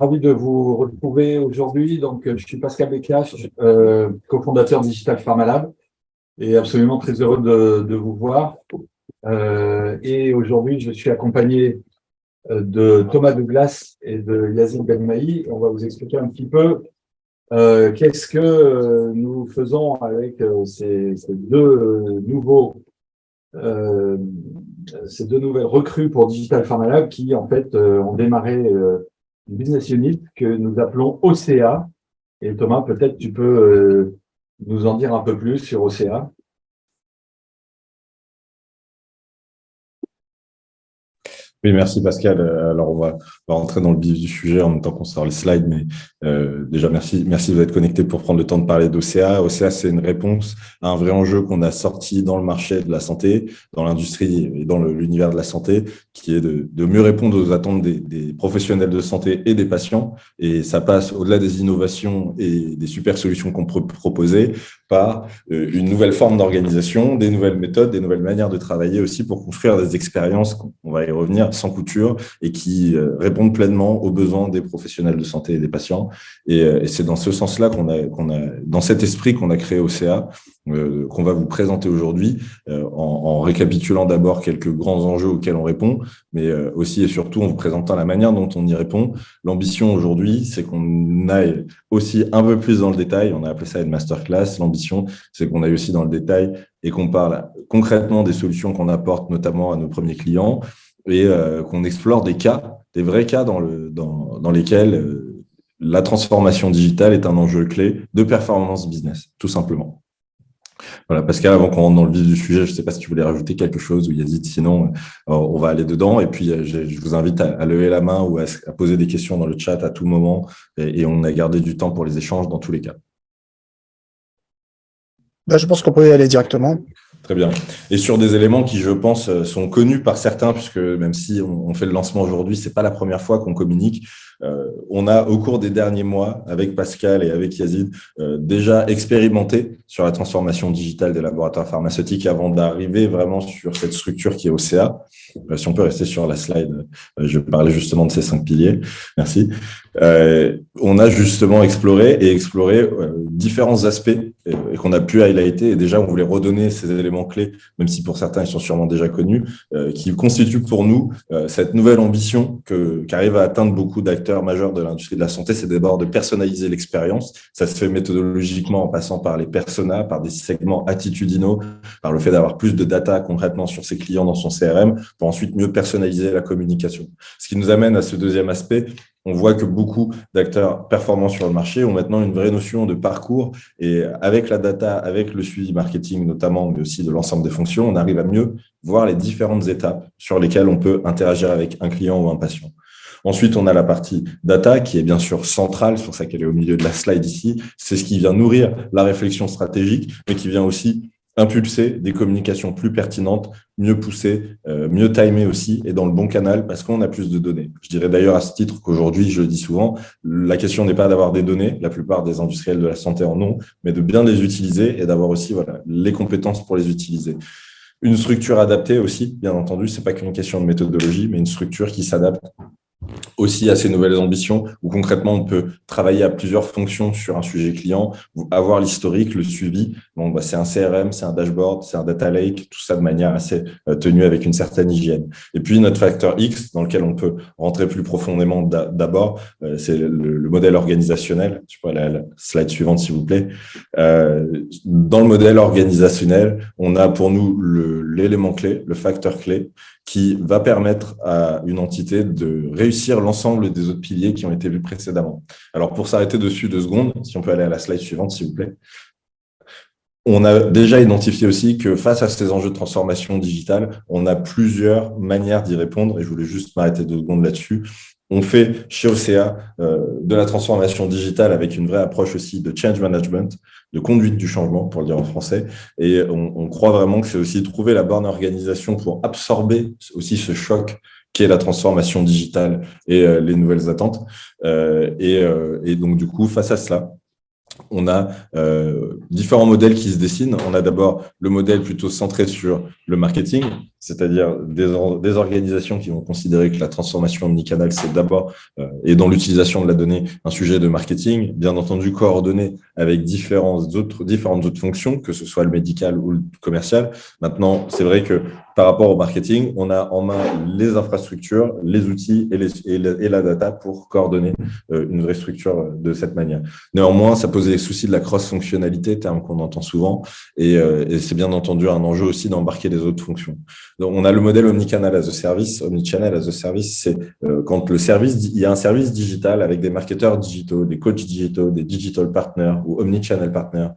Ravi de vous retrouver aujourd'hui. Donc, je suis Pascal Bécache, cofondateur Digital Pharma Lab, et absolument très heureux de vous voir. Et aujourd'hui, je suis accompagné de Thomas Douglas et de Yazid Belmaï. On va vous expliquer un petit peu qu'est-ce que nous faisons avec ces deux nouvelles recrues pour Digital Pharma Lab qui, en fait, ont démarré une business unit que nous appelons OCA. Et Thomas, peut-être tu peux nous en dire un peu plus sur OCA. Oui, merci Pascal. Alors, on va rentrer dans le vif du sujet en même temps qu'on sort les slides. Mais déjà, merci de vous être connecté pour prendre le temps de parler d'OCA. OCA, c'est une réponse à un vrai enjeu qu'on a sorti dans le marché de la santé, dans l'industrie et dans l'univers de la santé, qui est de mieux répondre aux attentes des professionnels de santé et des patients. Et ça passe au-delà des innovations et des super solutions qu'on peut proposer par une nouvelle forme d'organisation, des nouvelles méthodes, des nouvelles manières de travailler aussi pour construire des expériences, on va y revenir, sans couture et qui répondent pleinement aux besoins des professionnels de santé et des patients. Et c'est dans ce sens-là dans cet esprit qu'on a créé OCA, qu'on va vous présenter aujourd'hui, en récapitulant d'abord quelques grands enjeux auxquels on répond, mais aussi et surtout en vous présentant la manière dont on y répond. L'ambition aujourd'hui, c'est qu'on aille aussi un peu plus dans le détail. On a appelé ça une masterclass. L'ambition, c'est qu'on aille aussi dans le détail et qu'on parle concrètement des solutions qu'on apporte notamment à nos premiers clients et qu'on explore des vrais cas dans lesquels la transformation digitale est un enjeu clé de performance business, tout simplement. Voilà, Pascal, avant qu'on rentre dans le vif du sujet, je ne sais pas si tu voulais rajouter quelque chose ou Yazid, sinon on va aller dedans. Et puis, je vous invite à lever la main ou à poser des questions dans le chat à tout moment. Et on a gardé du temps pour les échanges dans tous les cas. Je pense qu'on peut y aller directement. Très bien. Et sur des éléments qui, je pense, sont connus par certains, puisque même si on fait le lancement aujourd'hui, ce n'est pas la première fois qu'on communique. On a, au cours des derniers mois, avec Pascal et avec Yazid, déjà expérimenté sur la transformation digitale des laboratoires pharmaceutiques avant d'arriver vraiment sur cette structure qui est OCA. Si on peut rester sur la slide, je parlais justement de ces 5 piliers. Merci. On a justement exploré différents aspects et qu'on a pu highlighter. Et déjà, on voulait redonner ces éléments clés, même si pour certains, ils sont sûrement déjà connus, qui constituent pour nous cette nouvelle ambition qu'arrivent à atteindre beaucoup d'acteurs majeurs de l'industrie de la santé. C'est d'abord de personnaliser l'expérience. Ça se fait méthodologiquement en passant par les personas, par des segments attitudinaux, par le fait d'avoir plus de data concrètement sur ses clients dans son CRM, pour ensuite mieux personnaliser la communication. Ce qui nous amène à ce deuxième aspect. On voit que beaucoup d'acteurs performants sur le marché ont maintenant une vraie notion de parcours et avec la data, avec le suivi marketing notamment, mais aussi de l'ensemble des fonctions, on arrive à mieux voir les différentes étapes sur lesquelles on peut interagir avec un client ou un patient. Ensuite, on a la partie data qui est bien sûr centrale, c'est pour ça qu'elle est au milieu de la slide ici. C'est ce qui vient nourrir la réflexion stratégique, mais qui vient aussi impulser des communications plus pertinentes, mieux poussées, mieux timées aussi et dans le bon canal parce qu'on a plus de données. Je dirais d'ailleurs à ce titre qu'aujourd'hui, je le dis souvent, la question n'est pas d'avoir des données, la plupart des industriels de la santé en ont, mais de bien les utiliser et d'avoir aussi les compétences pour les utiliser. Une structure adaptée aussi, bien entendu, c'est pas qu'une question de méthodologie, mais une structure qui s'adapte aussi à ces nouvelles ambitions où concrètement on peut travailler à plusieurs fonctions sur un sujet client, avoir l'historique, le suivi. Bon, c'est un CRM, c'est un dashboard, c'est un data lake, tout ça de manière assez tenue avec une certaine hygiène. Et puis notre facteur X dans lequel on peut rentrer plus profondément d'abord, c'est le modèle organisationnel. Je vois la slide suivante s'il vous plaît. Dans le modèle organisationnel, on a pour nous l'élément clé, le facteur clé, qui va permettre à une entité de réussir l'ensemble des autres piliers qui ont été vus précédemment. Alors, pour s'arrêter dessus 2 secondes, si on peut aller à la slide suivante, s'il vous plaît. On a déjà identifié aussi que face à ces enjeux de transformation digitale, on a plusieurs manières d'y répondre, et je voulais juste m'arrêter 2 secondes là-dessus. On fait chez OCA de la transformation digitale avec une vraie approche aussi de change management, de conduite du changement, pour le dire en français. Et on croit vraiment que c'est aussi trouver la bonne organisation pour absorber aussi ce choc qu'est la transformation digitale et les nouvelles attentes. Et donc, du coup, face à cela, on a différents modèles qui se dessinent. On a d'abord le modèle plutôt centré sur le marketing, c'est-à-dire des organisations qui vont considérer que la transformation omnicanal, c'est d'abord, et dans l'utilisation de la donnée, un sujet de marketing, bien entendu coordonné avec différentes autres fonctions, que ce soit le médical ou le commercial. Maintenant, c'est vrai que par rapport au marketing, on a en main les infrastructures, les outils et la data pour coordonner une vraie structure de cette manière. Néanmoins, ça pose des soucis de la cross-fonctionnalité, terme qu'on entend souvent, et c'est bien entendu un enjeu aussi d'embarquer les autres fonctions. Donc, on a le modèle omnicanal as a service. Omnichannel as a service, c'est quand il y a un service digital avec des marketeurs digitaux, des coachs digitaux, des digital partners ou omnichannel partners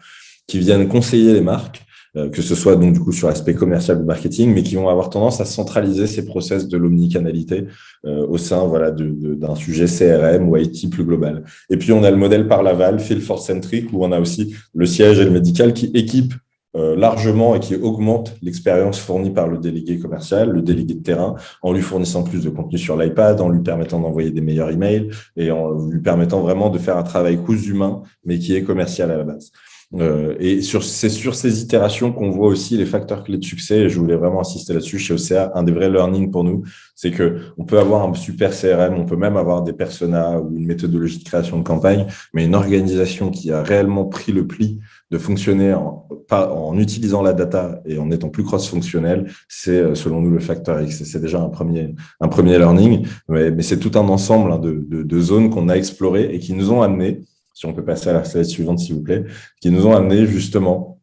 qui viennent conseiller les marques, que ce soit donc du coup sur l'aspect commercial ou marketing, mais qui vont avoir tendance à centraliser ces process de l'omnicanalité au sein d'un sujet CRM ou IT plus global. Et puis on a le modèle par l'aval, field force centric, où on a aussi le siège et le médical qui équipent largement et qui augmente l'expérience fournie par le délégué commercial, le délégué de terrain, en lui fournissant plus de contenu sur l'iPad, en lui permettant d'envoyer des meilleurs emails et en lui permettant vraiment de faire un travail cousu main, mais qui est commercial à la base. C'est sur ces itérations qu'on voit aussi les facteurs clés de succès. Et je voulais vraiment insister là-dessus chez OCA. Un des vrais learnings pour nous, c'est que on peut avoir un super CRM, on peut même avoir des personas ou une méthodologie de création de campagne, mais une organisation qui a réellement pris le pli de fonctionner en utilisant la data et en étant plus cross-fonctionnel, c'est selon nous le facteur X. C'est déjà un premier learning, mais c'est tout un ensemble de zones qu'on a explorées et qui nous ont amené, si on peut passer à la slide suivante, s'il vous plaît, qui nous ont amené justement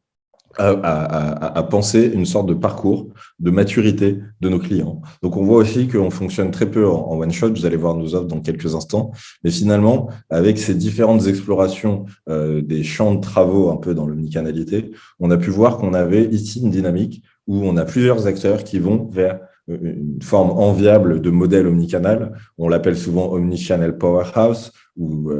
à penser une sorte de parcours de maturité de nos clients. Donc, on voit aussi qu'on fonctionne très peu en one-shot. Vous allez voir nos offres dans quelques instants. Mais finalement, avec ces différentes explorations des champs de travaux un peu dans l'omnicanalité, on a pu voir qu'on avait ici une dynamique où on a plusieurs acteurs qui vont vers une forme enviable de modèle omnicanal. On l'appelle souvent omnichannel powerhouse ou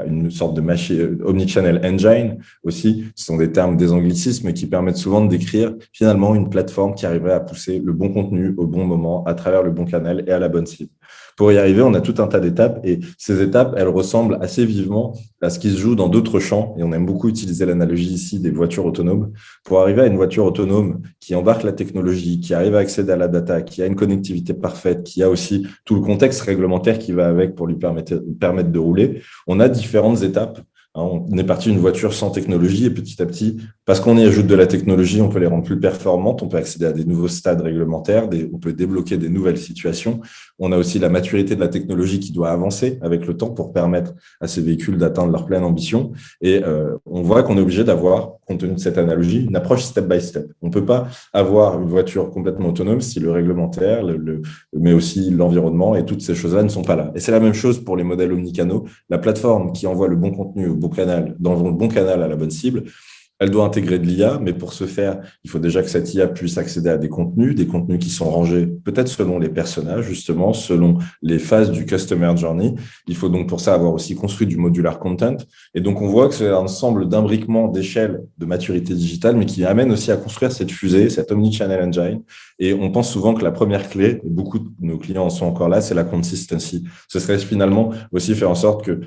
une sorte de machine omnichannel engine aussi. Ce sont des termes des anglicismes qui permettent souvent de décrire finalement une plateforme qui arriverait à pousser le bon contenu au bon moment à travers le bon canal et à la bonne cible. Pour y arriver, on a tout un tas d'étapes et ces étapes, elles ressemblent assez vivement à ce qui se joue dans d'autres champs. Et on aime beaucoup utiliser l'analogie ici des voitures autonomes. Pour arriver à une voiture autonome qui embarque la technologie, qui arrive à accéder à la data, qui a une connectivité parfaite, qui a aussi tout le contexte réglementaire qui va avec pour lui permettre de rouler, on a différentes étapes. On est parti d'une voiture sans technologie et petit à petit, parce qu'on y ajoute de la technologie, on peut les rendre plus performantes, on peut accéder à des nouveaux stades réglementaires, on peut débloquer des nouvelles situations. On a aussi la maturité de la technologie qui doit avancer avec le temps pour permettre à ces véhicules d'atteindre leur pleine ambition. Et on voit qu'on est obligé d'avoir, compte tenu de cette analogie, une approche step by step. On ne peut pas avoir une voiture complètement autonome si le réglementaire, mais aussi l'environnement et toutes ces choses-là ne sont pas là. Et c'est la même chose pour les modèles omnicanaux. La plateforme qui envoie le bon contenu au bon canal, dans le bon canal à la bonne cible, elle doit intégrer de l'IA, mais pour ce faire, il faut déjà que cette IA puisse accéder à des contenus qui sont rangés peut-être selon les personnages, justement, selon les phases du customer journey. Il faut donc pour ça avoir aussi construit du modular content. Et donc, on voit que c'est un ensemble d'imbriquements d'échelle de maturité digitale, mais qui amène aussi à construire cette fusée, cette omnichannel engine. Et on pense souvent que la première clé, et beaucoup de nos clients en sont encore là, c'est la consistency. Ce serait finalement aussi faire en sorte que,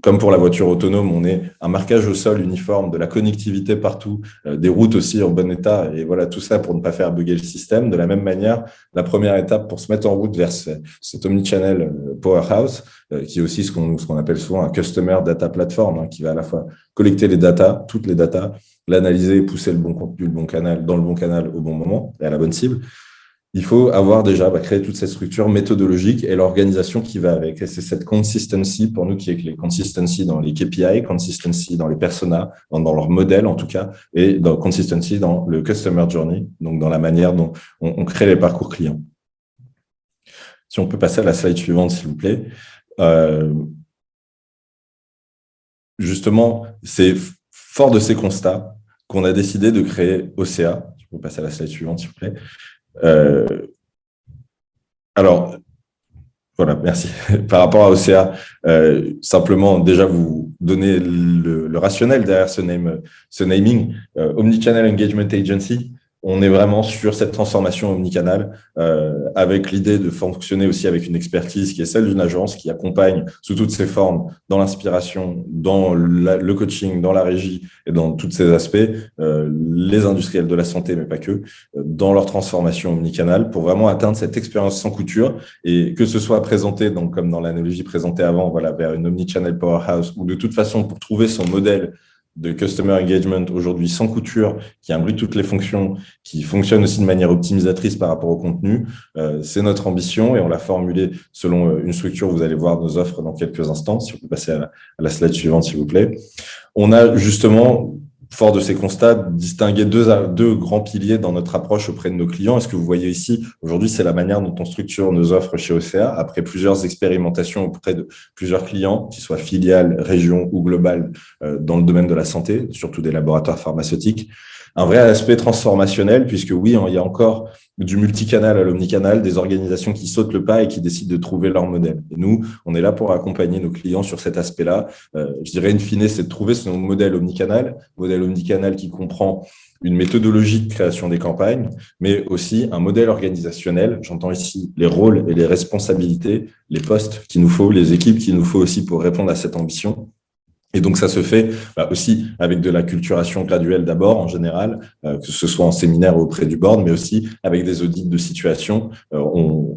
comme pour la voiture autonome, on ait un marquage au sol uniforme, de la connectivité partout, des routes aussi en bon état, et voilà, tout ça pour ne pas faire bugger le système. De la même manière, la première étape pour se mettre en route vers cet omnichannel powerhouse, qui est aussi ce qu'on appelle souvent un customer data platform, qui va à la fois collecter les datas, toutes les datas, l'analyser et pousser le bon contenu, dans le bon canal au bon moment et à la bonne cible. Il faut avoir déjà créé toute cette structure méthodologique et l'organisation qui va avec. Et c'est cette consistency pour nous qui est clé. Consistency dans les KPI, consistency dans les personas, dans leur modèle en tout cas, et consistency dans le customer journey, donc dans la manière dont on crée les parcours clients. Si on peut passer à la slide suivante, s'il vous plaît. Justement, c'est fort de ces constats qu'on a décidé de créer OCA. Si on peut passer à la slide suivante, s'il vous plaît. Alors, voilà, merci. Par rapport à OCA, simplement déjà vous donner le rationnel derrière ce naming. Omnichannel Engagement Agency, on est vraiment sur cette transformation omnicanal avec l'idée de fonctionner aussi avec une expertise qui est celle d'une agence qui accompagne sous toutes ses formes dans l'inspiration, dans le coaching, dans la régie et dans tous ces aspects, les industriels de la santé, mais pas que, dans leur transformation omnicanal pour vraiment atteindre cette expérience sans couture et que ce soit présenté, donc, comme dans l'analogie présentée avant, voilà, vers une omnichannel powerhouse ou de toute façon pour trouver son modèle de customer engagement aujourd'hui sans couture, qui imbrique toutes les fonctions, qui fonctionne aussi de manière optimisatrice par rapport au contenu. C'est notre ambition et on l'a formulée selon une structure. Vous allez voir nos offres dans quelques instants. Si vous pouvez passer à la slide suivante, s'il vous plaît. On a justement, fort de ces constats, distingué deux grands piliers dans notre approche auprès de nos clients. Et ce que vous voyez ici, aujourd'hui, c'est la manière dont on structure nos offres chez OCA, après plusieurs expérimentations auprès de plusieurs clients, qu'ils soient filiales, régions ou globales, dans le domaine de la santé, surtout des laboratoires pharmaceutiques. Un vrai aspect transformationnel, puisque oui, il y a encore du multicanal à l'omnicanal, des organisations qui sautent le pas et qui décident de trouver leur modèle. Et nous, on est là pour accompagner nos clients sur cet aspect-là. Je dirais, in fine, c'est de trouver son modèle omnicanal qui comprend une méthodologie de création des campagnes, mais aussi un modèle organisationnel. J'entends ici les rôles et les responsabilités, les postes qu'il nous faut, les équipes qu'il nous faut aussi pour répondre à cette ambition. Et donc, ça se fait aussi avec de la culturation graduelle d'abord, en général, que ce soit en séminaire ou auprès du board, mais aussi avec des audits de situation.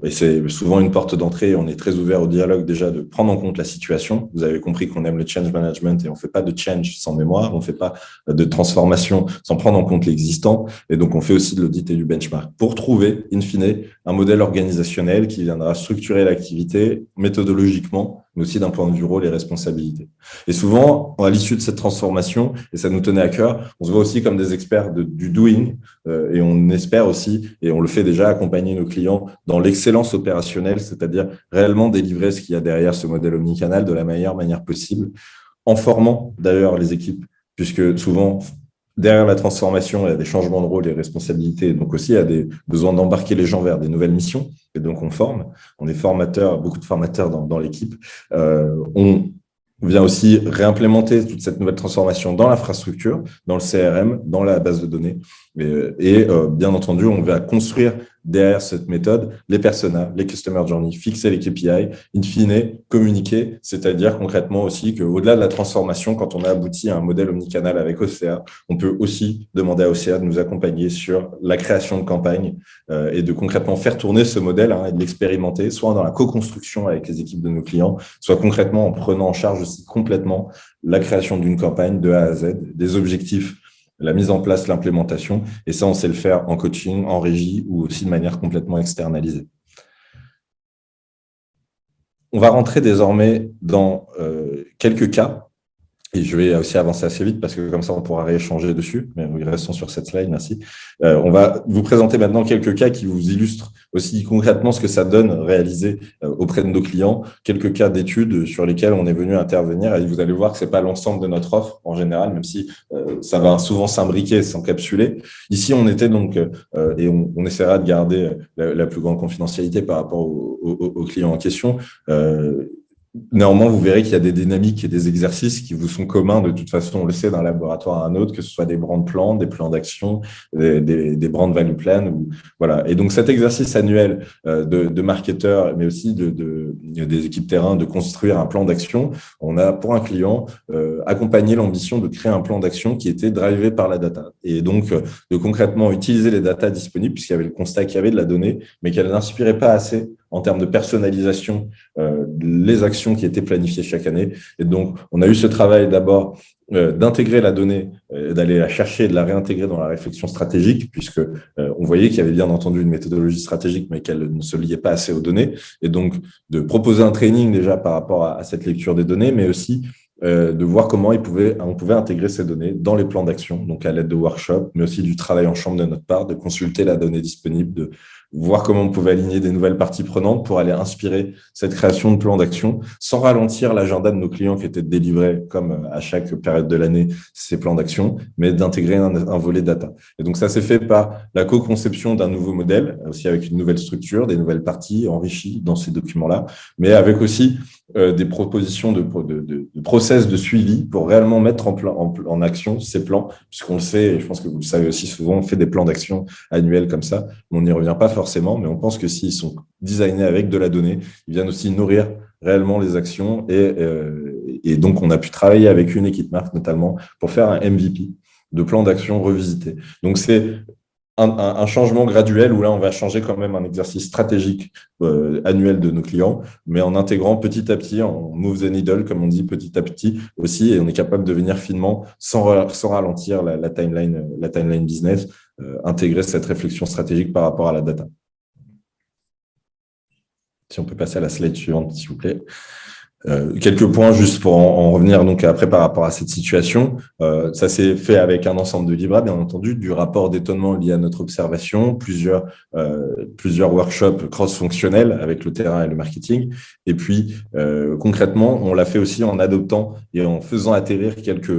Et c'est souvent une porte d'entrée. On est très ouvert au dialogue déjà de prendre en compte la situation. Vous avez compris qu'on aime le change management et on fait pas de change sans mémoire. On fait pas de transformation sans prendre en compte l'existant. Et donc, on fait aussi de l'audit et du benchmark pour trouver, in fine, un modèle organisationnel qui viendra structurer l'activité méthodologiquement, mais aussi d'un point de vue rôle et responsabilité. Et souvent, à l'issue de cette transformation, et ça nous tenait à cœur, on se voit aussi comme des experts du doing, et on espère aussi, et on le fait déjà, accompagner nos clients dans l'excellence opérationnelle, c'est-à-dire réellement délivrer ce qu'il y a derrière ce modèle omnicanal de la meilleure manière possible, en formant d'ailleurs les équipes, puisque souvent, derrière la transformation, il y a des changements de rôle et de responsabilités. Donc aussi, il y a des besoins d'embarquer les gens vers des nouvelles missions. Et donc, on forme. On est formateurs, beaucoup de formateurs dans l'équipe. On vient aussi réimplémenter toute cette nouvelle transformation dans l'infrastructure, dans le CRM, dans la base de données. Et bien entendu, on va construire derrière cette méthode les personas, les customer journey, fixer les KPI, in fine, communiquer, c'est-à-dire concrètement aussi qu'au-delà de la transformation, quand on a abouti à un modèle omnicanal avec OCA, on peut aussi demander à OCA de nous accompagner sur la création de campagnes et de concrètement faire tourner ce modèle et de l'expérimenter, soit dans la co-construction avec les équipes de nos clients, soit concrètement en prenant en charge aussi complètement la création d'une campagne de A à Z, des objectifs, la mise en place, l'implémentation. Et ça, on sait le faire en coaching, en régie ou aussi de manière complètement externalisée. On va rentrer désormais dans quelques cas. Et je vais aussi avancer assez vite parce que comme ça, on pourra rééchanger dessus. Mais restons sur cette slide, merci. On va vous présenter maintenant quelques cas qui vous illustrent aussi concrètement ce que ça donne réalisé auprès de nos clients. Quelques cas d'études sur lesquels on est venu intervenir. Et vous allez voir que ce n'est pas l'ensemble de notre offre en général, même si ça va souvent s'imbriquer, s'encapsuler. Ici, on était donc, et on essaiera de garder la plus grande confidentialité par rapport aux clients en question. Néanmoins, vous verrez qu'il y a des dynamiques et des exercices qui vous sont communs. De toute façon, on le sait d'un laboratoire à un autre, que ce soit des brand plans, des plans d'action, des brand value plans. Voilà. Et donc, cet exercice annuel de marketeurs, mais aussi des équipes terrain, de construire un plan d'action, on a pour un client accompagné l'ambition de créer un plan d'action qui était drivé par la data. Et donc, de concrètement utiliser les datas disponibles, puisqu'il y avait le constat qu'il y avait de la donnée, mais qu'elle n'inspirait pas assez en termes de personnalisation, les actions qui étaient planifiées chaque année. Et donc, on a eu ce travail d'abord d'intégrer la donnée, d'aller la chercher et de la réintégrer dans la réflexion stratégique, puisque on voyait qu'il y avait bien entendu une méthodologie stratégique, mais qu'elle ne se liait pas assez aux données. Et donc, de proposer un training déjà par rapport à cette lecture des données, mais aussi de voir comment on pouvait intégrer ces données dans les plans d'action, donc à l'aide de workshops, mais aussi du travail en chambre de notre part, de consulter la donnée disponible, de voir comment on pouvait aligner des nouvelles parties prenantes pour aller inspirer cette création de plans d'action sans ralentir l'agenda de nos clients qui était de délivrer, comme à chaque période de l'année, ces plans d'action, mais d'intégrer un volet data. Et donc, ça s'est fait par la co-conception d'un nouveau modèle, aussi avec une nouvelle structure, des nouvelles parties enrichies dans ces documents-là, mais avec aussi des propositions de process de suivi pour réellement mettre en action ces plans, puisqu'on le sait, et je pense que vous le savez aussi souvent, on fait des plans d'action annuels comme ça, on n'y revient pas forcément, mais on pense que s'ils sont designés avec de la donnée, ils viennent aussi nourrir réellement les actions et donc on a pu travailler avec une équipe marque notamment pour faire un MVP de plan d'action revisité. Donc c'est un changement graduel où là, on va changer quand même un exercice stratégique annuel de nos clients, mais en intégrant petit à petit, en move the needle, comme on dit, petit à petit aussi, et on est capable de venir finement sans ralentir la timeline business, intégrer cette réflexion stratégique par rapport à la data. Si on peut passer à la slide suivante, s'il vous plaît. Quelques points juste pour en revenir donc après par rapport à cette situation. Ça s'est fait avec un ensemble de livrables, bien entendu, du rapport d'étonnement lié à notre observation, plusieurs workshops cross-fonctionnels avec le terrain et le marketing. Et puis, concrètement, on l'a fait aussi en adoptant et en faisant atterrir quelques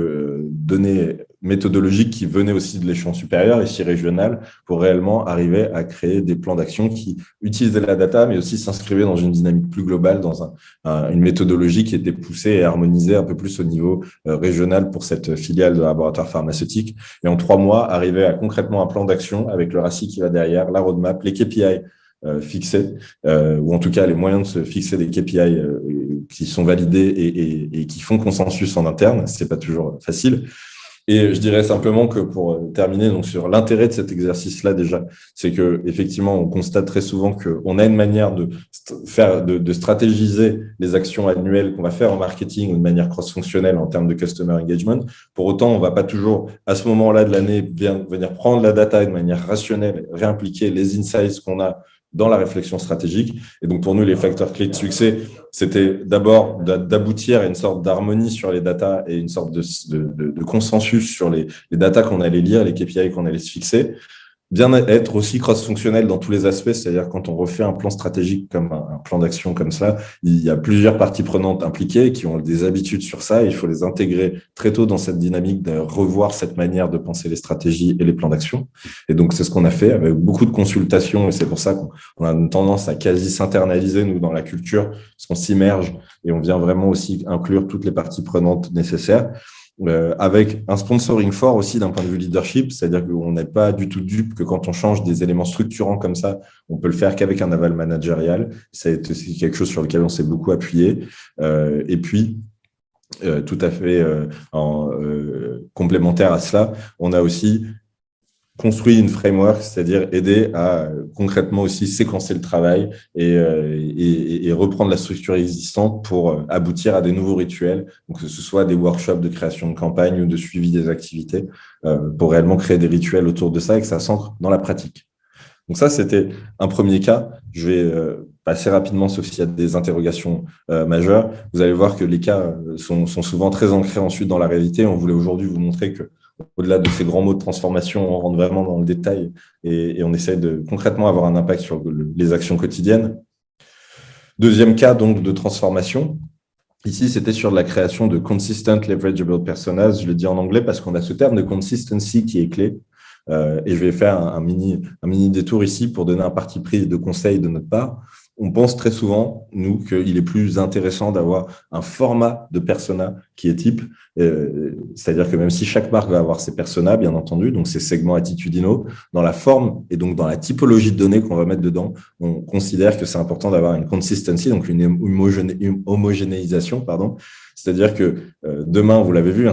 données méthodologiques qui venaient aussi de l'échelon supérieur, ici régional, pour réellement arriver à créer des plans d'action qui utilisaient la data, mais aussi s'inscrivaient dans une dynamique plus globale, dans une méthodologie qui était poussée et harmonisée un peu plus au niveau régional pour cette filiale de laboratoire pharmaceutique. Et en 3 mois, arriver à concrètement un plan d'action avec le RACI qui va derrière, la roadmap, les KPI fixés, ou en tout cas les moyens de se fixer des KPI qui sont validés et qui font consensus en interne. C'est pas toujours facile. Et je dirais simplement que pour terminer donc sur l'intérêt de cet exercice-là déjà, c'est que effectivement on constate très souvent qu'on a une manière de stratégiser les actions annuelles qu'on va faire en marketing de manière cross-fonctionnelle en termes de customer engagement. Pour autant, on va pas toujours à ce moment-là de l'année venir prendre la data de manière rationnelle, réimpliquer les insights qu'on a dans la réflexion stratégique. Et donc, pour nous, les facteurs clés de succès, c'était d'abord d'aboutir à une sorte d'harmonie sur les datas et une sorte de consensus sur les datas qu'on allait lire, les KPI qu'on allait se fixer. Bien être aussi cross-fonctionnel dans tous les aspects, c'est-à-dire quand on refait un plan stratégique comme un plan d'action comme ça, il y a plusieurs parties prenantes impliquées qui ont des habitudes sur ça et il faut les intégrer très tôt dans cette dynamique de revoir cette manière de penser les stratégies et les plans d'action. Et donc, c'est ce qu'on a fait avec beaucoup de consultations et c'est pour ça qu'on a une tendance à quasi s'internaliser, nous, dans la culture, parce qu'on s'immerge et on vient vraiment aussi inclure toutes les parties prenantes nécessaires. Avec un sponsoring fort aussi d'un point de vue leadership, c'est-à-dire qu'on n'est pas du tout dupe que quand on change des éléments structurants comme ça, on peut le faire qu'avec un aval managérial. C'est aussi quelque chose sur lequel on s'est beaucoup appuyé. Et puis, tout à fait complémentaire à cela, on a aussi construit une framework, c'est-à-dire aider à concrètement aussi séquencer le travail et reprendre la structure existante pour aboutir à des nouveaux rituels, donc que ce soit des workshops de création de campagne ou de suivi des activités, pour réellement créer des rituels autour de ça et que ça s'ancre dans la pratique. Donc ça, c'était un premier cas. Je vais passer rapidement, sauf s'il y a des interrogations majeures. Vous allez voir que les cas sont souvent très ancrés ensuite dans la réalité. On voulait aujourd'hui vous montrer que au-delà de ces grands mots de transformation, on rentre vraiment dans le détail et on essaie de concrètement avoir un impact sur les actions quotidiennes. Deuxième cas donc de transformation. Ici, c'était sur la création de consistent leverageable personas. Je le dis en anglais parce qu'on a ce terme de consistency qui est clé. Et je vais faire un mini détour ici pour donner un parti pris de conseil de notre part. On pense très souvent, nous, qu'il est plus intéressant d'avoir un format de persona qui est type, c'est-à-dire que même si chaque marque va avoir ses personas, bien entendu, donc ses segments attitudinaux, dans la forme et donc dans la typologie de données qu'on va mettre dedans, on considère que c'est important d'avoir une consistency, donc une homogénéisation, c'est-à-dire que demain, vous l'avez vu,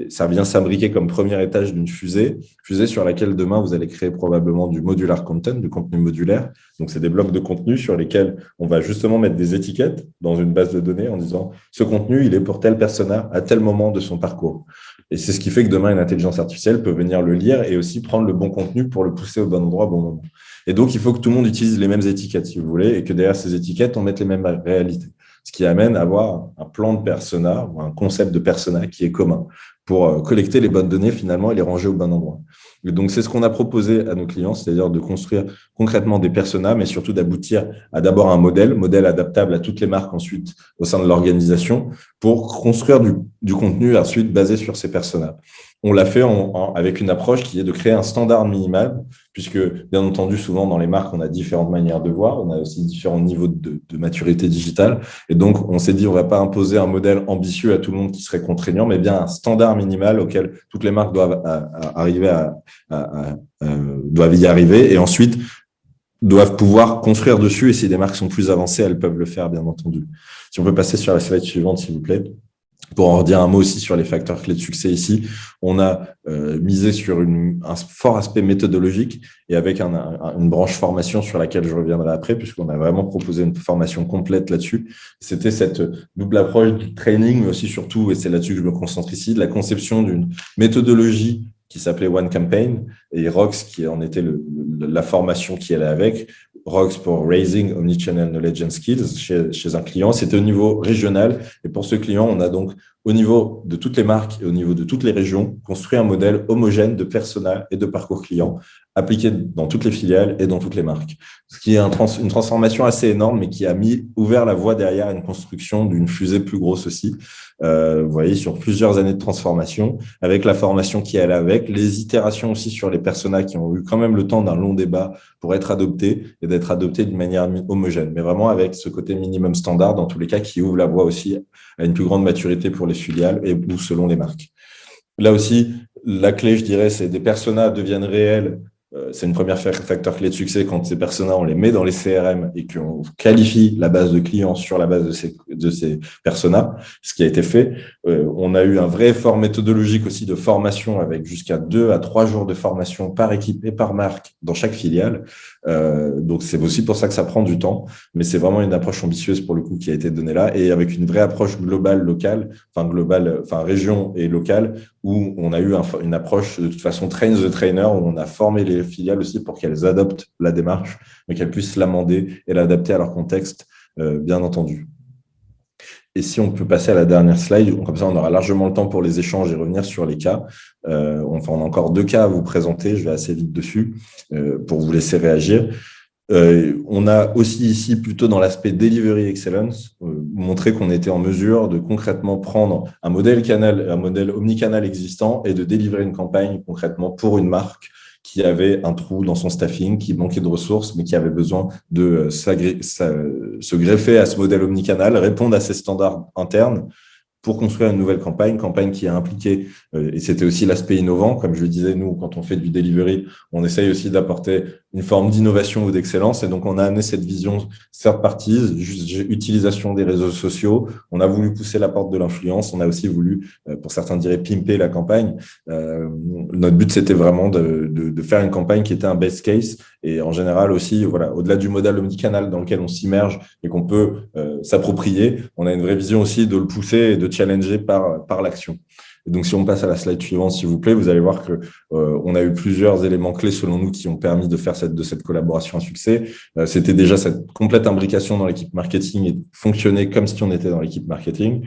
ça vient s'imbriquer comme premier étage d'une fusée sur laquelle demain, vous allez créer probablement du modular content, du contenu modulaire. Donc, c'est des blocs de contenu sur lesquels on va justement mettre des étiquettes dans une base de données en disant ce contenu, il est pour tel persona à tel moment de son parcours. Et c'est ce qui fait que demain, une intelligence artificielle peut venir le lire et aussi prendre le bon contenu pour le pousser au bon endroit, au bon moment. Et donc, il faut que tout le monde utilise les mêmes étiquettes, si vous voulez, et que derrière ces étiquettes, on mette les mêmes réalités. Ce qui amène à avoir un plan de persona ou un concept de persona qui est commun. pour collecter les bonnes données finalement et les ranger au bon endroit. Et donc, c'est ce qu'on a proposé à nos clients, c'est-à-dire de construire concrètement des personas, mais surtout d'aboutir à d'abord un modèle adaptable à toutes les marques ensuite au sein de l'organisation pour construire du contenu ensuite basé sur ces personas. On l'a fait avec une approche qui est de créer un standard minimal, puisque bien entendu, souvent dans les marques, on a différentes manières de voir, on a aussi différents niveaux de maturité digitale. Et donc, on s'est dit, on ne va pas imposer un modèle ambitieux à tout le monde qui serait contraignant, mais bien un standard minimal auquel toutes les marques doivent doivent y arriver et ensuite doivent pouvoir construire dessus. Et si des marques sont plus avancées, elles peuvent le faire, bien entendu. Si on peut passer sur la slide suivante, s'il vous plaît. Pour en redire un mot aussi sur les facteurs clés de succès ici, on a misé sur un fort aspect méthodologique et avec une branche formation sur laquelle je reviendrai après, puisqu'on a vraiment proposé une formation complète là-dessus. C'était cette double approche du training, mais aussi surtout, et c'est là-dessus que je me concentre ici, de la conception d'une méthodologie qui s'appelait One Campaign et ROX qui en était la formation qui allait avec. ROX pour Raising Omnichannel Knowledge and Skills chez un client. C'était au niveau régional. Et pour ce client, on a donc, au niveau de toutes les marques et au niveau de toutes les régions, construit un modèle homogène de persona et de parcours client appliqué dans toutes les filiales et dans toutes les marques. Ce qui est une transformation assez énorme, mais qui a ouvert la voie derrière à une construction d'une fusée plus grosse aussi. Vous voyez, sur plusieurs années de transformation, avec la formation qui allait avec, les itérations aussi sur les personas qui ont eu quand même le temps d'un long débat pour être adoptés et d'être adoptés d'une manière homogène, mais vraiment avec ce côté minimum standard, dans tous les cas, qui ouvre la voie aussi à une plus grande maturité pour les filiales et ou selon les marques. Là aussi, la clé, je dirais, c'est des personas deviennent réels. C'est une première facteur clé de succès quand ces personas, on les met dans les CRM et qu'on qualifie la base de clients sur la base de ces personas, ce qui a été fait. On a eu un vrai effort méthodologique aussi de formation avec jusqu'à 2 à 3 jours de formation par équipe et par marque dans chaque filiale. Donc, c'est aussi pour ça que ça prend du temps, mais c'est vraiment une approche ambitieuse pour le coup qui a été donnée là et avec une vraie approche globale, locale, région et locale, où on a eu une approche de toute façon train the trainer, où on a formé les filiales aussi pour qu'elles adoptent la démarche, mais qu'elles puissent l'amender et l'adapter à leur contexte, bien entendu. Et si on peut passer à la dernière slide, comme ça on aura largement le temps pour les échanges et revenir sur les cas. On a encore 2 cas à vous présenter, je vais assez vite dessus pour vous laisser réagir. On a aussi ici, plutôt dans l'aspect Delivery Excellence, montré qu'on était en mesure de concrètement prendre un modèle omnicanal existant et de délivrer une campagne concrètement pour une marque qui avait un trou dans son staffing, qui manquait de ressources, mais qui avait besoin de se greffer à ce modèle omnicanal, répondre à ses standards internes pour construire une nouvelle campagne qui a impliqué, et c'était aussi l'aspect innovant, comme je le disais, nous, quand on fait du delivery, on essaye aussi d'apporter une forme d'innovation ou d'excellence, et donc on a amené cette vision third parties, utilisation des réseaux sociaux, on a voulu pousser la porte de l'influence, on a aussi voulu, pour certains diraient, pimper la campagne. Notre but, c'était vraiment de faire une campagne qui était un best case, et en général aussi, voilà, au-delà du modèle omnicanal dans lequel on s'immerge et qu'on peut s'approprier, on a une vraie vision aussi de le pousser et de challenger par l'action. Et donc, si on passe à la slide suivante, s'il vous plaît, vous allez voir que on a eu plusieurs éléments clés selon nous qui ont permis de faire de cette collaboration un succès. C'était déjà cette complète imbrication dans l'équipe marketing et fonctionner comme si on était dans l'équipe marketing,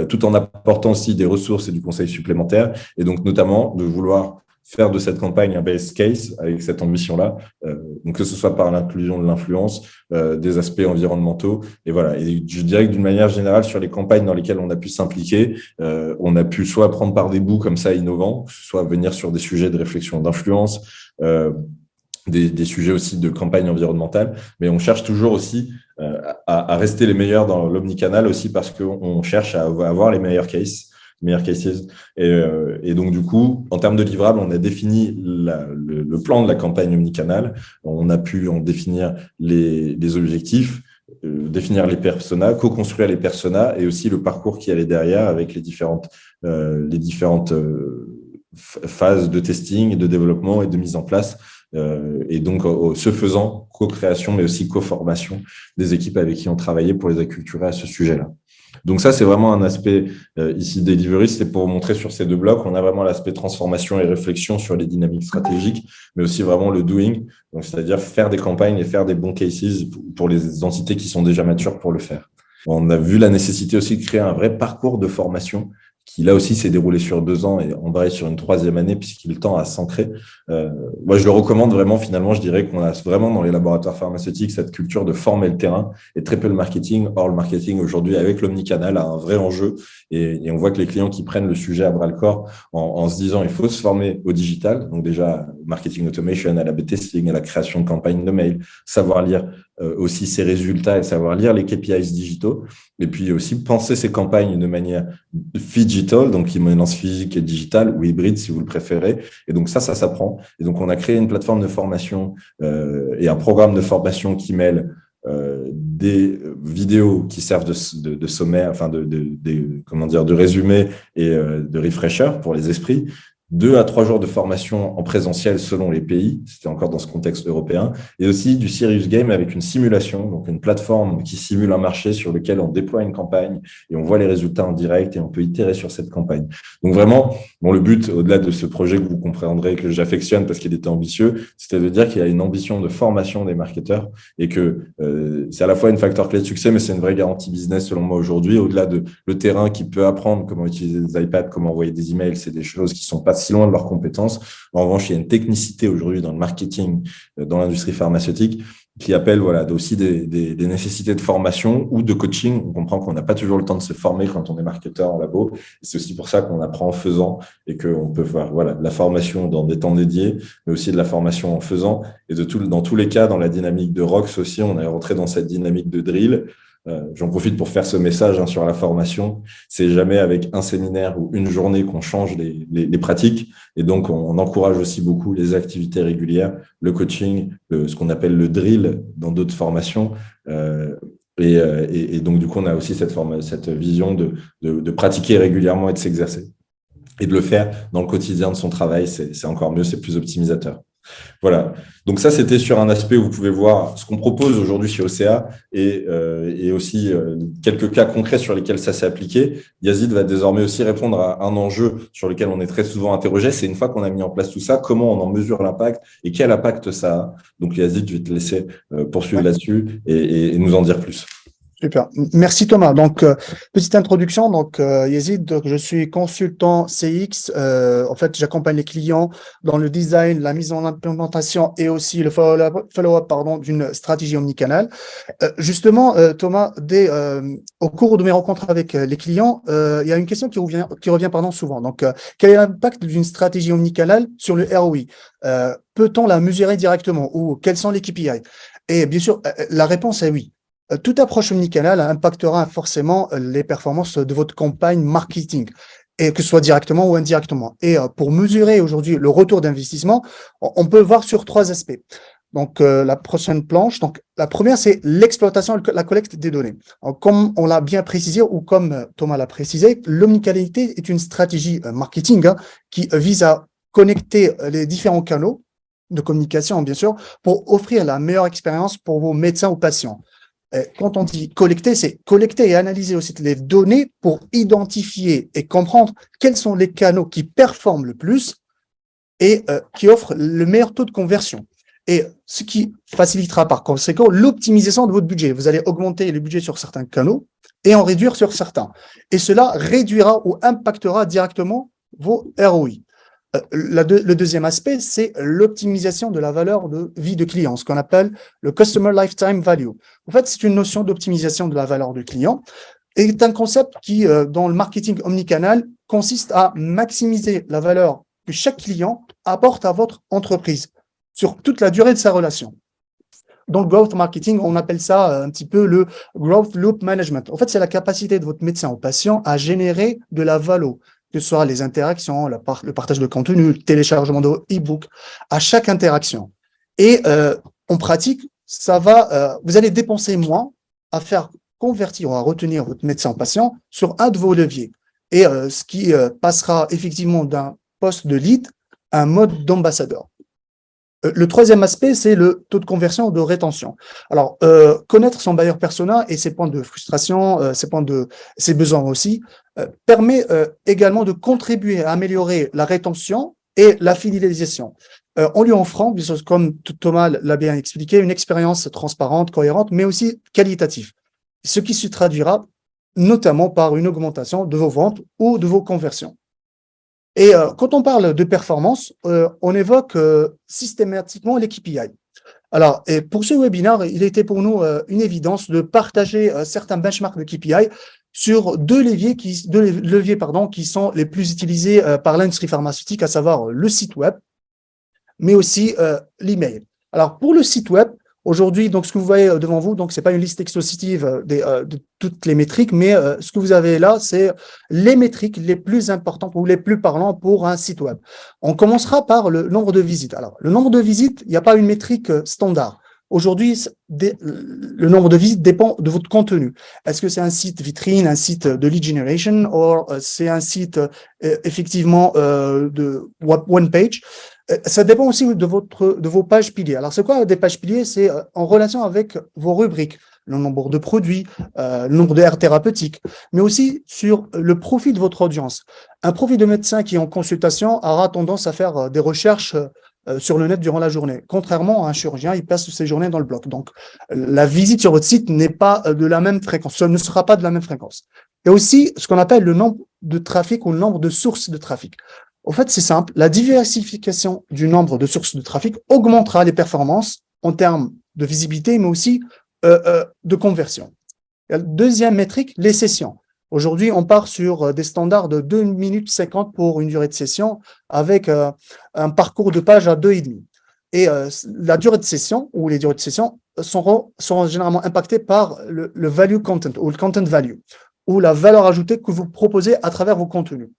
tout en apportant aussi des ressources et du conseil supplémentaire. Et donc, notamment, de vouloir faire de cette campagne un base case avec cette ambition-là, donc que ce soit par l'inclusion de l'influence, des aspects environnementaux, et voilà. Et je dirais que d'une manière générale, sur les campagnes dans lesquelles on a pu s'impliquer, on a pu soit prendre par des bouts comme ça innovants, soit venir sur des sujets de réflexion d'influence, des sujets aussi de campagne environnementale, mais on cherche toujours aussi à rester les meilleurs dans l'omnicanal aussi parce qu'on cherche à avoir les meilleurs cases. Et donc, du coup, en termes de livrables, on a défini le plan de la campagne omnicanal. On a pu en définir les objectifs, définir les personas, co-construire les personas et aussi le parcours qui allait derrière avec les différentes phases de testing, de développement et de mise en place. Et donc, ce faisant, co-création, mais aussi co-formation des équipes avec qui on travaillait pour les acculturer à ce sujet-là. Donc ça, c'est vraiment un aspect ici delivery, c'est pour montrer sur ces 2 blocs, on a vraiment l'aspect transformation et réflexion sur les dynamiques stratégiques, mais aussi vraiment le doing, donc c'est-à-dire faire des campagnes et faire des bons cases pour les entités qui sont déjà matures pour le faire. On a vu la nécessité aussi de créer un vrai parcours de formation qui là aussi s'est déroulé sur 2 ans et on va sur une 3e année puisqu'il tend à s'ancrer. Moi, je le recommande vraiment. Finalement, je dirais qu'on a vraiment dans les laboratoires pharmaceutiques cette culture de former le terrain et très peu le marketing. Or, le marketing aujourd'hui, avec l'omnicanal, a un vrai enjeu et on voit que les clients qui prennent le sujet à bras-le-corps en se disant il faut se former au digital, donc déjà marketing automation, à l'A/B testing, à la création de campagnes de mail, savoir lire aussi ses résultats et savoir lire les KPIs digitaux, et puis aussi penser ces campagnes de manière digital, donc qui mélange physique et digital ou hybride si vous le préférez. Et donc ça s'apprend. Et donc on a créé une plateforme de formation et un programme de formation qui mêle des vidéos qui servent de sommaire, enfin comment dire, de résumé et de refresher pour les esprits, 2 à 3 jours de formation en présentiel selon les pays, c'était encore dans ce contexte européen, et aussi du serious game avec une simulation, donc une plateforme qui simule un marché sur lequel on déploie une campagne et on voit les résultats en direct et on peut itérer sur cette campagne. Donc vraiment, le but, au-delà de ce projet que vous comprendrez, que j'affectionne parce qu'il était ambitieux, c'était de dire qu'il y a une ambition de formation des marketeurs et que c'est à la fois une facteur clé de succès, mais c'est une vraie garantie business selon moi aujourd'hui, au-delà de le terrain qui peut apprendre comment utiliser des iPads, comment envoyer des emails, c'est des choses qui sont pas si loin de leurs compétences. En revanche, il y a une technicité aujourd'hui dans le marketing, dans l'industrie pharmaceutique, qui appelle aussi des nécessités de formation ou de coaching. On comprend qu'on n'a pas toujours le temps de se former quand on est marketeur en labo. Et c'est aussi pour ça qu'on apprend en faisant et qu'on peut faire de la formation dans des temps dédiés, mais aussi de la formation en faisant. Et dans tous les cas, dans la dynamique de ROX aussi, on est rentré dans cette dynamique de drill. J'en profite pour faire ce message sur la formation. C'est jamais avec un séminaire ou une journée qu'on change les pratiques. Et donc, on encourage aussi beaucoup les activités régulières, le coaching, ce qu'on appelle le drill dans d'autres formations. Et donc, du coup, on a aussi cette vision de pratiquer régulièrement et de s'exercer. Et de le faire dans le quotidien de son travail, c'est encore mieux, c'est plus optimisateur. Voilà, donc ça c'était sur un aspect où vous pouvez voir ce qu'on propose aujourd'hui chez OCA et aussi quelques cas concrets sur lesquels ça s'est appliqué. Yazid va désormais aussi répondre à un enjeu sur lequel on est très souvent interrogé, c'est une fois qu'on a mis en place tout ça, comment on en mesure l'impact et quel impact ça a. Donc Yazid, je vais te laisser poursuivre là-dessus et nous en dire plus. Super. Merci Thomas. Donc, petite introduction. Donc, Yazid, donc, je suis consultant CX. En fait, j'accompagne les clients dans le design, la mise en implémentation et aussi le follow-up, d'une stratégie omnicanal. Justement, Thomas, au cours de mes rencontres avec les clients, il y a une question qui revient souvent. Donc, quel est l'impact d'une stratégie omnicanal sur le ROI? Peut-on la mesurer directement ou quels sont les KPI? Et bien sûr, la réponse est oui. Toute approche omnicanal impactera forcément les performances de votre campagne marketing, et que ce soit directement ou indirectement. Et pour mesurer aujourd'hui le retour d'investissement, on peut voir sur 3 aspects. Donc, la prochaine planche. Donc, la première, c'est l'exploitation et la collecte des données. Alors, comme on l'a bien précisé, ou comme Thomas l'a précisé, l'omnicanalité est une stratégie marketing qui vise à connecter les différents canaux de communication, bien sûr, pour offrir la meilleure expérience pour vos médecins ou patients. Quand on dit collecter, c'est collecter et analyser aussi les données pour identifier et comprendre quels sont les canaux qui performent le plus et qui offrent le meilleur taux de conversion. Et ce qui facilitera par conséquent l'optimisation de votre budget. Vous allez augmenter le budget sur certains canaux et en réduire sur certains. Et cela réduira ou impactera directement vos ROI. Le deuxième aspect, c'est l'optimisation de la valeur de vie de client, ce qu'on appelle le Customer Lifetime Value. En fait, c'est une notion d'optimisation de la valeur du client et est un concept qui, dans le marketing omnicanal, consiste à maximiser la valeur que chaque client apporte à votre entreprise sur toute la durée de sa relation. Dans le growth marketing, on appelle ça un petit peu le growth loop management. En fait, c'est la capacité de votre médecin ou patient à générer de la valeur, que ce soit les interactions, le partage de contenu, le téléchargement de e-book, à chaque interaction. Et en pratique, vous allez dépenser moins à faire convertir ou à retenir votre médecin ou patient sur un de vos leviers. Et ce qui passera effectivement d'un poste de lead à un mode d'ambassadeur. Le troisième aspect, c'est le taux de conversion ou de rétention. Alors, connaître son buyer persona et ses points de frustration, ses besoins aussi, permet également de contribuer à améliorer la rétention et la fidélisation. En lui offrant, comme Thomas l'a bien expliqué, une expérience transparente, cohérente, mais aussi qualitative. Ce qui se traduira notamment par une augmentation de vos ventes ou de vos conversions. Et quand on parle de performance, on évoque systématiquement les KPI. Alors, et pour ce webinaire, il était pour nous une évidence de partager certains benchmarks de KPI sur deux leviers qui sont les plus utilisés par l'industrie pharmaceutique, à savoir le site web, mais aussi l'email. Alors, pour le site web, aujourd'hui, donc ce que vous voyez devant vous, donc c'est pas une liste exhaustive de toutes les métriques, mais ce que vous avez là, c'est les métriques les plus importantes ou les plus parlantes pour un site web. On commencera par le nombre de visites. Alors, le nombre de visites, il n'y a pas une métrique standard. Aujourd'hui, le nombre de visites dépend de votre contenu. Est-ce que c'est un site vitrine, un site de lead generation, ou c'est un site effectivement de one page? Ça dépend aussi de vos pages piliers. Alors, c'est quoi des pages piliers? C'est en relation avec vos rubriques, le nombre de produits, le nombre de aires thérapeutiques, mais aussi sur le profil de votre audience. Un profil de médecin qui est en consultation aura tendance à faire des recherches sur le net durant la journée. Contrairement à un chirurgien, il passe ses journées dans le bloc. Donc, la visite sur votre site n'est pas de la même fréquence, ce ne sera pas de la même fréquence. Et aussi, ce qu'on appelle le nombre de trafic ou le nombre de sources de trafic. En fait, c'est simple, la diversification du nombre de sources de trafic augmentera les performances en termes de visibilité, mais aussi de conversion. La deuxième métrique, les sessions. Aujourd'hui, on part sur des standards de 2 minutes 50 pour une durée de session avec un parcours de page à 2,5. Et la durée de session ou les durées de session seront généralement impactées par le value content ou le content value ou la valeur ajoutée que vous proposez à travers vos contenus.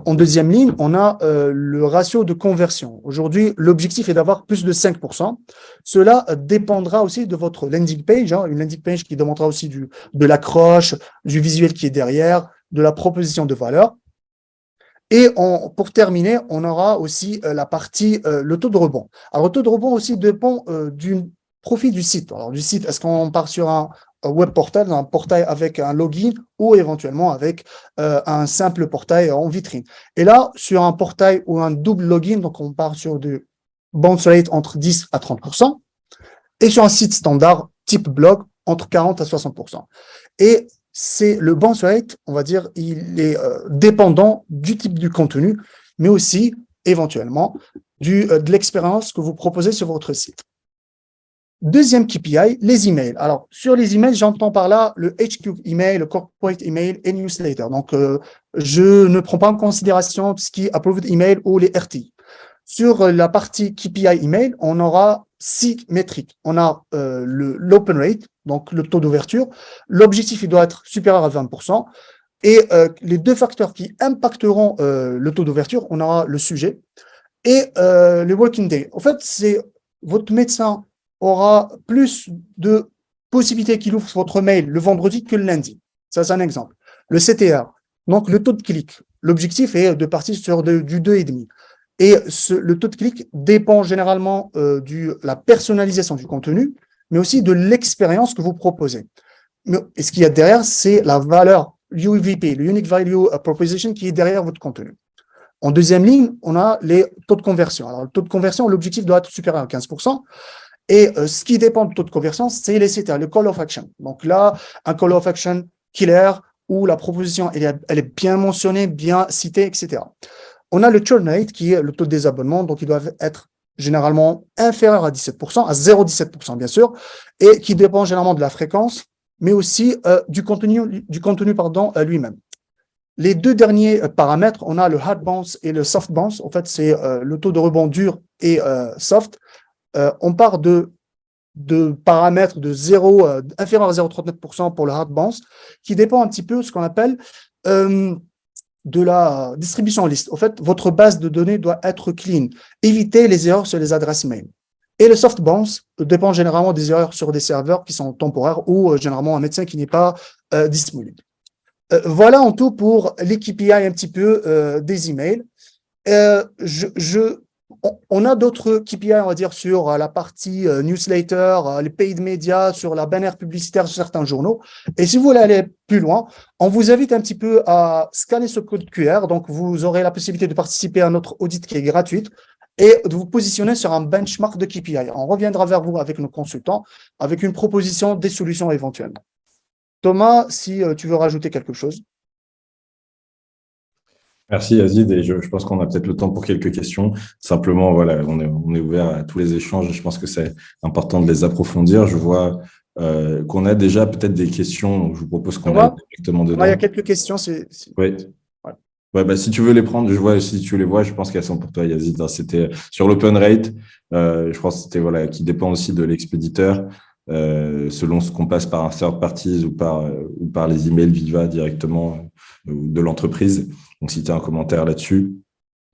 En deuxième ligne, on a le ratio de conversion. Aujourd'hui, l'objectif est d'avoir plus de 5%. Cela dépendra aussi de votre landing page, une landing page qui demandera aussi de l'accroche, du visuel qui est derrière, de la proposition de valeur. Et pour terminer, on aura aussi la partie, le taux de rebond. Alors, le taux de rebond aussi dépend du profil du site. Alors, du site, est-ce qu'on part sur un web portal, un portail avec un login ou éventuellement avec un simple portail en vitrine. Et là, sur un portail ou un double login, donc on part sur du bounce rate entre 10 à 30%, et sur un site standard type blog, entre 40 à 60%. Et c'est le bounce rate, on va dire, il est dépendant du type du contenu, mais aussi éventuellement de l'expérience que vous proposez sur votre site. Deuxième KPI, les emails. Alors, sur les emails, j'entends par là le HQ email, le corporate email et newsletter. Donc, je ne prends pas en considération ce qui est approved email ou les RT. Sur la partie KPI email, on aura 6 métriques. On a l'open rate, donc le taux d'ouverture. L'objectif, il doit être supérieur à 20%. Et les deux facteurs qui impacteront le taux d'ouverture, on aura le sujet et le working day. En fait, c'est votre médecin aura plus de possibilités qu'il ouvre votre mail le vendredi que le lundi. Ça, c'est un exemple. Le CTR, donc le taux de clic. L'objectif est de partir sur du 2,5. Et le taux de clic dépend généralement de la personnalisation du contenu, mais aussi de l'expérience que vous proposez. Et ce qu'il y a derrière, c'est la valeur UVP, le Unique Value Proposition, qui est derrière votre contenu. En deuxième ligne, on a les taux de conversion. Alors, le taux de conversion, l'objectif doit être supérieur à 15%. Et ce qui dépend du taux de conversion, c'est les CTA, le call of action. Donc là, un call of action killer où la proposition elle est bien mentionnée, bien citée, etc. On a le churn rate qui est le taux de désabonnement, donc ils doivent être généralement inférieur à 17%, à 0,17% bien sûr, et qui dépend généralement de la fréquence, mais aussi du contenu lui-même. Les deux derniers paramètres, on a le hard bounce et le soft bounce. En fait, c'est le taux de rebond dur et soft. On part de paramètres de inférieur à 0,39% pour le hard bounce, qui dépend un petit peu de ce qu'on appelle de la distribution en liste. En fait, votre base de données doit être clean. Évitez les erreurs sur les adresses mail. Et le soft bounce dépend généralement des erreurs sur des serveurs qui sont temporaires ou généralement un médecin qui n'est pas disponible. Voilà en tout pour les KPI un petit peu des emails. On a d'autres KPI, on va dire, sur la partie newsletter, les paid media, sur la bannière publicitaire sur certains journaux. Et si vous voulez aller plus loin, on vous invite un petit peu à scanner ce code QR. Donc, vous aurez la possibilité de participer à notre audit qui est gratuite et de vous positionner sur un benchmark de KPI. On reviendra vers vous avec nos consultants avec une proposition des solutions éventuellement. Thomas, si tu veux rajouter quelque chose. Merci Yazid, et je pense qu'on a peut-être le temps pour quelques questions. Simplement, voilà, on est ouvert à tous les échanges. Je pense que c'est important de les approfondir. Je vois qu'on a déjà peut-être des questions, donc je vous propose qu'on aille Thomas, directement Thomas, il y a dedans. quelques questions. Oui. Ouais. Ouais, bah, si tu veux les prendre, je vois, si tu les vois, je pense qu'elles sont pour toi, Yazid. Hein. C'était sur l'open rate, je pense que c'était voilà, qui dépend aussi de l'expéditeur, selon ce qu'on passe par un third parties ou par les emails Viva directement de l'entreprise. Donc, si tu as un commentaire là-dessus.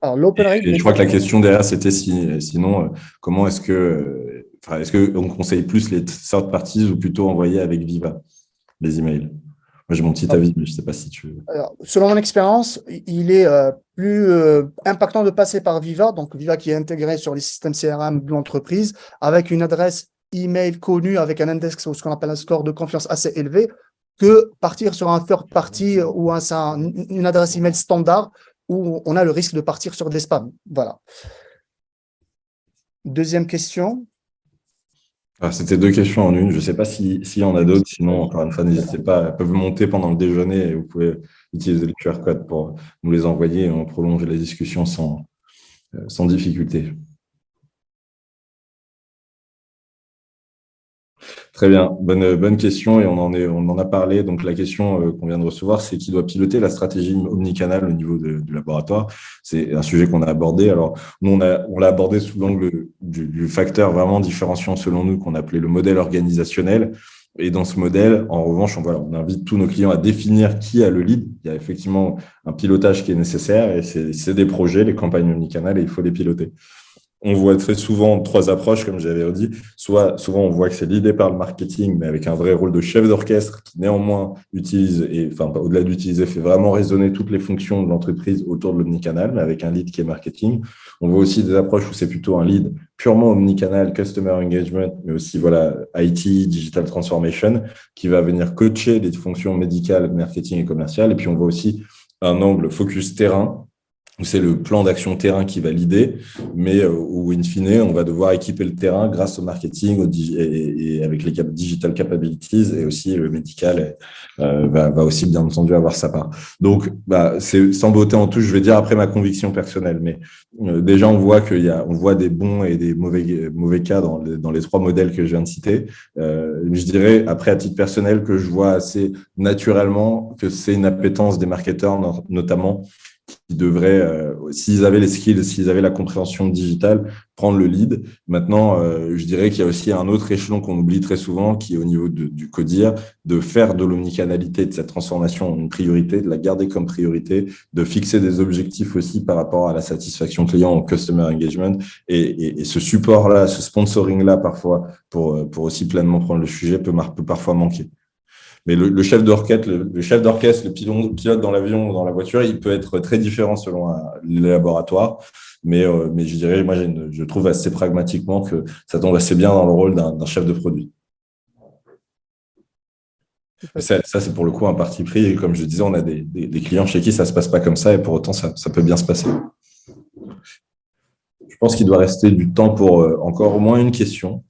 Alors, l'open rate, Et je crois que la question derrière, c'était sinon, comment est-ce que on conseille plus les third parties ou plutôt envoyer avec Viva les emails? Moi, j'ai mon petit avis, mais je ne sais pas si tu veux. alors, selon mon expérience, il est plus impactant de passer par Viva, donc Viva qui est intégré sur les systèmes CRM de l'entreprise, avec une adresse email connue, avec un index ou ce qu'on appelle un score de confiance assez élevé, que partir sur un third party ou une adresse email standard où on a le risque de partir sur des spams. Voilà. Deuxième question. Alors, c'était deux questions en une. Je ne sais pas s'il y en a d'autres. Sinon, encore une fois, n'hésitez pas. Elles peuvent monter pendant le déjeuner et vous pouvez utiliser le QR code pour nous les envoyer et on prolonge la discussion sans difficulté. Très bien, bonne question et on en a parlé. Donc la question qu'on vient de recevoir, c'est qui doit piloter la stratégie omnicanal au niveau du laboratoire. C'est un sujet qu'on a abordé. Alors nous, on l'a abordé sous l'angle du facteur vraiment différenciant selon nous qu'on appelait le modèle organisationnel. Et dans ce modèle, en revanche, on invite tous nos clients à définir qui a le lead. Il y a effectivement un pilotage qui est nécessaire et c'est des projets, les campagnes omnicanal et il faut les piloter. On voit très souvent trois approches, comme j'avais dit. Soit souvent, on voit que c'est l'idée par le marketing, mais avec un vrai rôle de chef d'orchestre qui néanmoins utilise, et enfin, au-delà d'utiliser, fait vraiment résonner toutes les fonctions de l'entreprise autour de l'omnicanal, mais avec un lead qui est marketing. On voit aussi des approches où c'est plutôt un lead purement omnicanal, customer engagement, mais aussi voilà, IT, digital transformation, qui va venir coacher les fonctions médicales, marketing et commerciales. Et puis, on voit aussi un angle focus terrain, où c'est le plan d'action terrain qui va l'idée, mais où, in fine, on va devoir équiper le terrain grâce au marketing et avec les digital capabilities, et aussi le médical va aussi, bien entendu, avoir sa part. Donc, c'est sans beauté en touche, je vais dire après ma conviction personnelle, mais déjà, on voit on voit des bons et des mauvais cas dans les trois modèles que je viens de citer. Je dirais, après, à titre personnel, que je vois assez naturellement que c'est une appétence des marketeurs, notamment, qui devraient, s'ils avaient les skills, s'ils avaient la compréhension digitale, prendre le lead. Maintenant, je dirais qu'il y a aussi un autre échelon qu'on oublie très souvent, qui est au niveau du codir, de faire de l'omnicanalité, de cette transformation une priorité, de la garder comme priorité, de fixer des objectifs aussi par rapport à la satisfaction client, au customer engagement, et ce support-là, ce sponsoring-là, parfois, pour aussi pleinement prendre le sujet, peut parfois manquer. Mais le chef d'orchestre, le pilote dans l'avion ou dans la voiture, il peut être très différent selon les laboratoires. Mais je dirais, moi, je trouve assez pragmatiquement que ça tombe assez bien dans le rôle d'un chef de produit. Et ça, c'est pour le coup un parti pris. Et comme je disais, on a des clients chez qui ça ne se passe pas comme ça et pour autant, ça peut bien se passer. Je pense qu'il doit rester du temps pour encore au moins une question.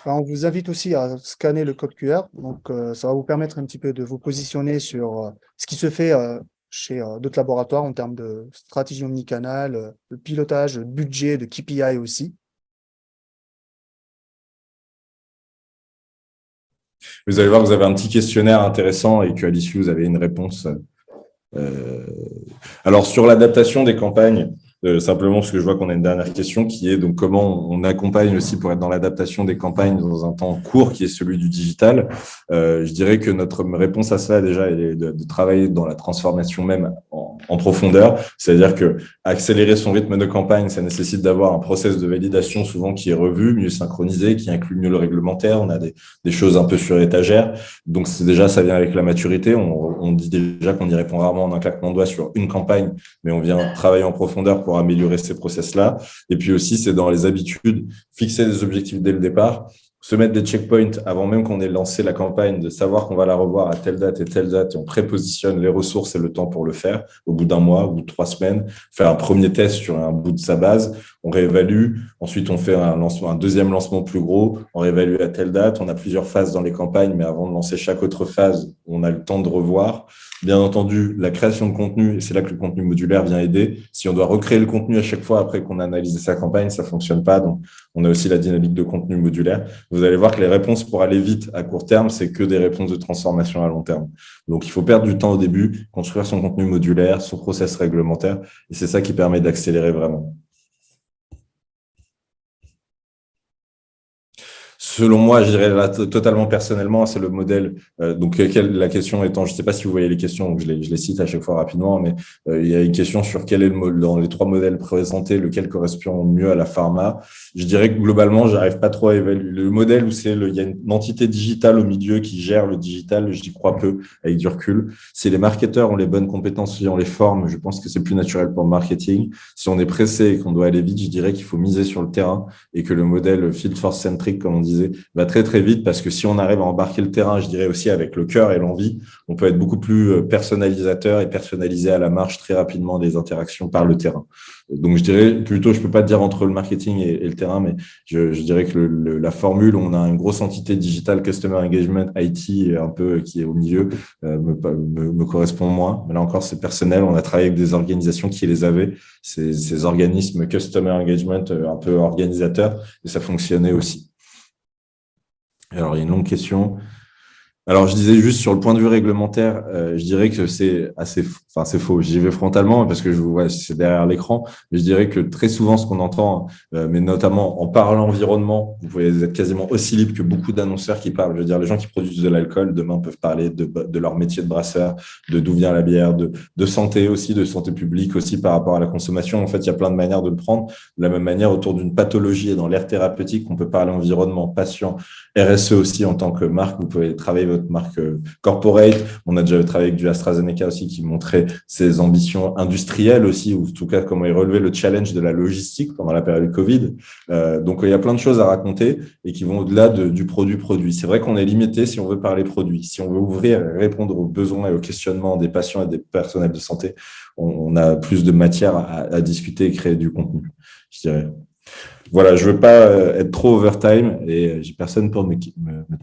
On vous invite aussi à scanner le code QR. Donc, ça va vous permettre un petit peu de vous positionner sur ce qui se fait chez d'autres laboratoires en termes de stratégie omnicanal, de pilotage, de budget, de KPI aussi. Vous allez voir que vous avez un petit questionnaire intéressant et qu'à l'issue, vous avez une réponse. Alors, sur l'adaptation des campagnes, simplement parce que je vois qu'on a une dernière question qui est donc comment on accompagne aussi pour être dans l'adaptation des campagnes dans un temps court qui est celui du digital. Je dirais que notre réponse à ça déjà est de travailler dans la transformation même en profondeur, c'est-à-dire que accélérer son rythme de campagne, ça nécessite d'avoir un process de validation souvent qui est revu, mieux synchronisé, qui inclut mieux le réglementaire. On a des choses un peu sur étagère, donc c'est déjà ça vient avec la maturité. On dit déjà qu'on y répond rarement en un claquement de doigts sur une campagne, mais on vient travailler en profondeur pour améliorer ces process-là. Et puis aussi, c'est dans les habitudes, fixer des objectifs dès le départ, se mettre des checkpoints avant même qu'on ait lancé la campagne, de savoir qu'on va la revoir à telle date, et on prépositionne les ressources et le temps pour le faire au bout d'un mois, au bout de 3 semaines, faire un premier test sur un bout de sa base. on réévalue. Ensuite, on fait un deuxième lancement plus gros, on réévalue à telle date. On a plusieurs phases dans les campagnes, mais avant de lancer chaque autre phase, on a le temps de revoir. Bien entendu, la création de contenu, et c'est là que le contenu modulaire vient aider. Si on doit recréer le contenu à chaque fois après qu'on a analysé sa campagne, ça fonctionne pas. Donc, on a aussi la dynamique de contenu modulaire. Vous allez voir que les réponses pour aller vite à court terme, c'est que des réponses de transformation à long terme. Donc, il faut perdre du temps au début, construire son contenu modulaire, son process réglementaire, et c'est ça qui permet d'accélérer vraiment. Selon moi, je dirais là, totalement personnellement, c'est le modèle. Donc, la question étant, je ne sais pas si vous voyez les questions, donc je les cite à chaque fois rapidement, mais il y a une question sur quel est dans les trois modèles présentés, lequel correspond mieux à la pharma. Je dirais que globalement, je n'arrive pas trop à évaluer le modèle où il y a une entité digitale au milieu qui gère le digital. J'y crois peu avec du recul. Si les marketeurs ont les bonnes compétences, si on les forme, je pense que c'est plus naturel pour le marketing. Si on est pressé et qu'on doit aller vite, je dirais qu'il faut miser sur le terrain et que le modèle field force centric, comme on disait, va très très vite parce que si on arrive à embarquer le terrain, je dirais aussi avec le cœur et l'envie, on peut être beaucoup plus personnalisateur et personnaliser à la marche très rapidement des interactions par le terrain. Donc je dirais plutôt, je peux pas te dire entre le marketing et le terrain, mais je dirais que la formule, on a une grosse entité digitale, customer engagement, IT, un peu qui est au milieu, me correspond moins. Mais là encore, c'est personnel. On a travaillé avec des organisations qui les avaient, ces organismes customer engagement un peu organisateurs, et ça fonctionnait aussi. Alors, il y a une longue question. Alors, je disais juste sur le point de vue réglementaire, je dirais que c'est c'est faux. J'y vais frontalement parce que je vois, c'est derrière l'écran. Mais je dirais que très souvent, ce qu'on entend, mais notamment en parlant environnement, vous pouvez être quasiment aussi libre que beaucoup d'annonceurs qui parlent. Je veux dire, les gens qui produisent de l'alcool, demain, peuvent parler de leur métier de brasseur, de d'où vient la bière, de santé aussi, de santé publique aussi par rapport à la consommation. En fait, il y a plein de manières de le prendre. De la même manière, autour d'une pathologie et dans l'ère thérapeutique, on peut parler environnement, patient, RSE aussi en tant que marque. Vous pouvez travailler votre marque corporate. On a déjà travaillé avec du AstraZeneca aussi qui montrait ses ambitions industrielles aussi, ou en tout cas comment il relevait le challenge de la logistique pendant la période Covid. Donc, il y a plein de choses à raconter et qui vont au-delà du produit. C'est vrai qu'on est limité si on veut parler produit. Si on veut ouvrir et répondre aux besoins et aux questionnements des patients et des personnels de santé, on a plus de matière à discuter et créer du contenu, je dirais. Voilà, je veux pas être trop overtime et j'ai personne pour me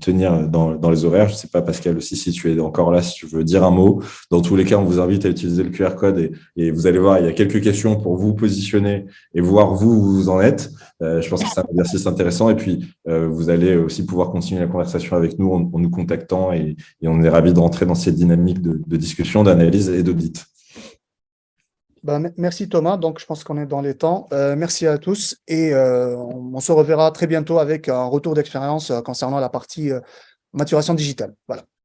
tenir dans les horaires. Je sais pas, Pascal, aussi, si tu es encore là, si tu veux dire un mot. Dans tous les cas, on vous invite à utiliser le QR code et vous allez voir, il y a quelques questions pour vous positionner et voir où vous en êtes. Je pense que c'est un exercice intéressant et puis vous allez aussi pouvoir continuer la conversation avec nous en nous contactant et on est ravis de rentrer dans cette dynamique de discussion, d'analyse et d'audit. Merci Thomas, donc je pense qu'on est dans les temps. Merci à tous et on se reverra très bientôt avec un retour d'expérience concernant la partie maturation digitale. Voilà.